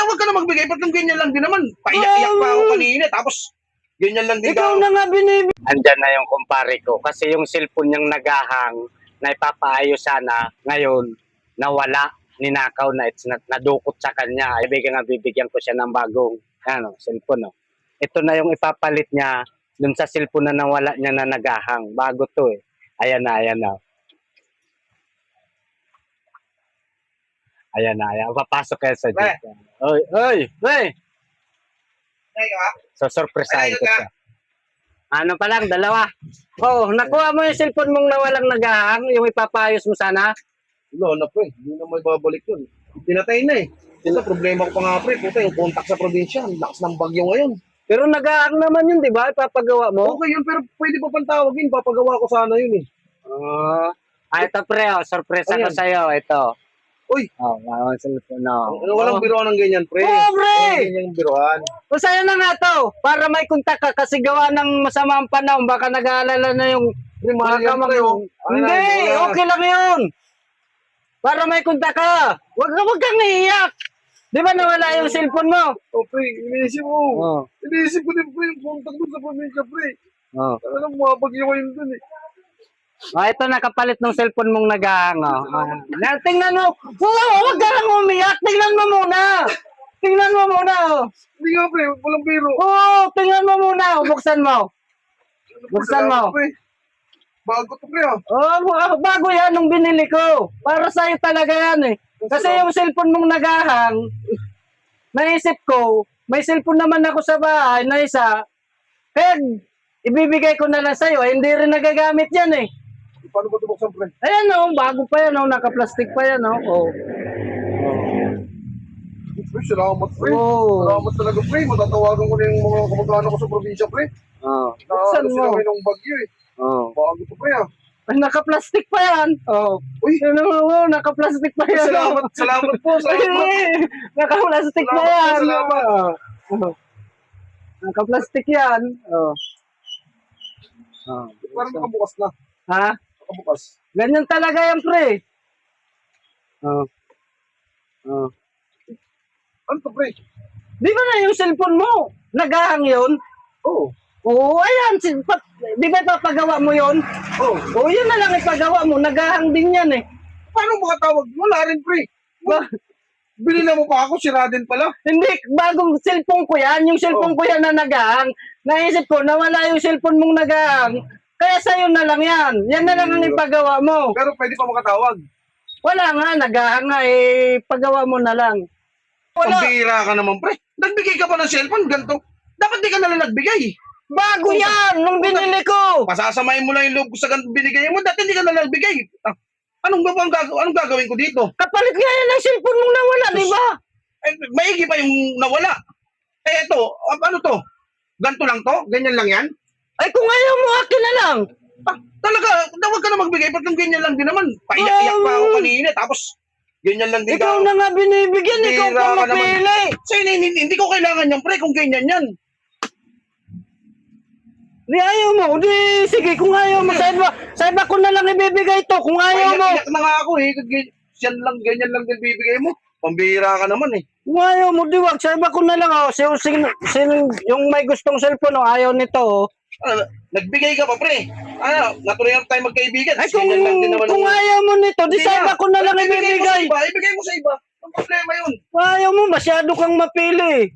Huwag ka na magbigay. Ba't kung ganyan lang din naman? Paiyak-iyak pa ako kanina. Tapos, ganyan lang din Ikaw na nga binibigyan. Andyan na yung kumpare ko. Kasi yung cellphone niyang nagahang na ipapaayos sana, ngayon, nawala, ninakaw na, nadukot sa kanya. Bibigyan ko siya ng bagong cellphone. No? Ito na yung ipapalit niya dun sa cellphone na nawala niya na nagahang. Bago to eh. Ayan na, ayan na. Ayan na, ayan. Papasok kayo sa jeep. Oy! So, surprisein ko siya. Ano pa lang, dalawa. Oh, nakuha mo yung cellphone mong nawalang nagahang, yung ipapayos mo sana. Wala na, pre. Hindi na may babalik yun. Pinatay na eh. Ito, problema ko pa nga, pre. Puta, yung contact sa probinsya. Ang lakas ng bagyo ngayon. Pero nagahang naman yun, di ba? Ipapagawa mo. Okay yun, pero pwede pa pantawagin. Papagawa ko sana yun eh. Ito pre, sorpresa ko sa'yo. Ito. Uy! Walang cellphone. Walang biruan ng ganyan, pre. Pre! Walang ganyang biruan. O sa'yo na nga to, para may kontak ka kasi gawa ng masamang panahon, baka nag-aalala na yung Pre, mahal yan, pre. Hindi, okay lang yun. Para may kontak ka. Wag kang iiyak. Di ba nawala yung cellphone mo? Oh, pre, iniisip mo. Iniisip ko din, pre, yung contact doon sa probinsya, pre. Talagang mabagyo ko yun dun eh. Ito nakapalit ng cellphone mong nagahang. Tingnan mo. Huwag ka lang umiyak. Tingnan mo muna. Tingnan mo muna. Hindi nga, pre, walang biro. Tingnan mo muna. Buksan mo. Buksan mo. Pre, bago to, pre, Bago yan nung binili ko. Para sa'yo talaga yan eh. Kasi yung cellphone mong nagahang, naisip ko, may cellphone naman ako sa bahay na isa, kaya ibibigay ko na lang sa'yo. Hindi rin nagagamit yan eh. Paano ba ito buksan, pre? Ayan bago pa yan naka-plastic pa yan Pre, salamat, pre. Salamat talaga, pre. Matatawagan ko na yung mga kamag-anak ko sa probinsya, pre. Buksan mo. Sila ng bagyo eh. Bago to, pre, Ay, naka-plastic pa yan. Uy! Naka-plastic pa yan. Salamat po, salamat. Naka-plastic pa yan. Salamat. Naka-plastic yan. Parang nakabukas na. Ha? Nakabukas. Ganyan talaga yan, pre. Ano to, pre? Di ba na yung cellphone mo? Nagahang yun? Oo, ayan. Di ba ipapagawa mo yun? Oo, yun na lang ipagawa mo. Nagahang din yan eh. Paano makatawag? Wala rin, pre. Binila mo pa ako, sira din pala. Hindi, bagong cellphone ko yan. Yung cellphone ko yan na nagahang. Naisip ko, nawala yung cellphone mong nagahang. Kaya sa'yo na lang yan. Yan na lang ang ipagawa mo. Pero pwede pa makatawag. Wala nga, nagahang nga pagawa mo na lang. Pambira ka naman, pre. Nagbigay ka pa ng cellphone, ganito. Dapat di ka na lang nagbigay. Bago yan, nung binili ko. Pasasamayin mo lang yung loob ko sa binigay mo. Dati hindi ka na lang nagbigay. Anong gagawin ko dito? Kapalit nga yan ang cellphone mong nawala, di ba? Maigi pa yung nawala. Ito, ano to? Ganto lang to? Ganyan lang yan? Ay, kung ayaw mo, akin na lang. Talaga, huwag ka na magbigay. Ba't kung ganyan lang din naman? Paiyak-iyak pa ako kanina. Tapos, ganyan lang din Ikaw na nga binibigyan, ikaw pa mapili. So, hindi ko kailangan yan, pre, kung ganyan yan. Di ayaw mo, di sige, kung ayaw mo, sa iba ko na lang ibibigay to, kung ayaw mo. Paiyak-iyak na nga ako eh. Ganyan lang din bibigay mo. Pambira ka naman eh. Kung ayaw mo, di wag, sa iba ko na lang, sino yung may gustong cellphone, ayaw nito, nagbigay ka pa, pre. Natuloy na tayo magkaibigan. Ay, kung ayaw mo nito, di sa iba ko na lang ibibigay. Ibigay mo sa iba. Ang problema yun. Ayaw mo, masyado kang mapili.